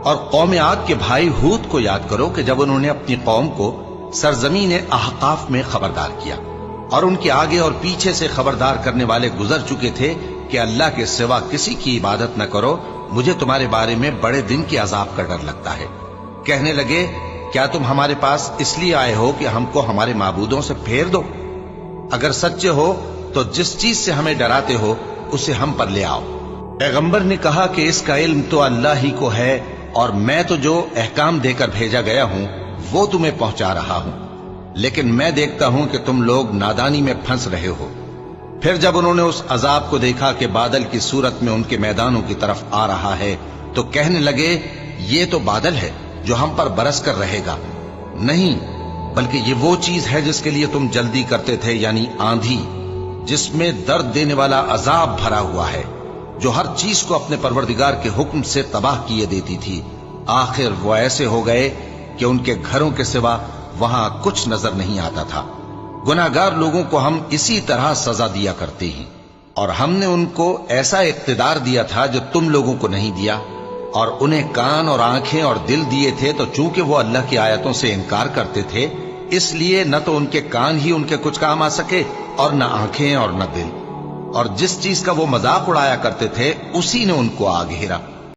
اور قوم عاد کے بھائی ہود کو یاد کرو کہ جب انہوں نے اپنی قوم کو سرزمین احقاف میں خبردار کیا اور ان کے آگے اور پیچھے سے خبردار کرنے والے گزر چکے تھے کہ اللہ کے سوا کسی کی عبادت نہ کرو، مجھے تمہارے بارے میں بڑے دن کے عذاب کا ڈر لگتا ہے۔ کہنے لگے کیا تم ہمارے پاس اس لیے آئے ہو کہ ہم کو ہمارے معبودوں سے پھیر دو؟ اگر سچے ہو تو جس چیز سے ہمیں ڈراتے ہو اسے ہم پر لے آؤ۔ پیغمبر نے کہا کہ اس کا علم تو اللہ ہی کو ہے، اور میں تو جو احکام دے کر بھیجا گیا ہوں وہ تمہیں پہنچا رہا ہوں، لیکن میں دیکھتا ہوں کہ تم لوگ نادانی میں پھنس رہے ہو۔ پھر جب انہوں نے اس عذاب کو دیکھا کہ بادل کی صورت میں ان کے میدانوں کی طرف آ رہا ہے تو کہنے لگے یہ تو بادل ہے جو ہم پر برس کر رہے گا، نہیں بلکہ یہ وہ چیز ہے جس کے لیے تم جلدی کرتے تھے، یعنی آندھی جس میں درد دینے والا عذاب بھرا ہوا ہے، جو ہر چیز کو اپنے پروردگار کے حکم سے تباہ کیے دیتی تھی۔ آخر وہ ایسے ہو گئے کہ ان کے گھروں کے سوا وہاں کچھ نظر نہیں آتا تھا۔ گناہگار لوگوں کو ہم اسی طرح سزا دیا کرتے ہیں، اور ہم نے ان کو ایسا اقتدار دیا تھا جو تم لوگوں کو نہیں دیا، اور انہیں کان اور آنکھیں اور دل دیے تھے، تو چونکہ وہ اللہ کی آیتوں سے انکار کرتے تھے اس لیے نہ تو ان کے کان ہی ان کے کچھ کام آ سکے اور نہ آنکھیں اور نہ دل، اور جس چیز کا وہ مذاق اڑایا کرتے تھے اسی نے ان کو آ گھیرا۔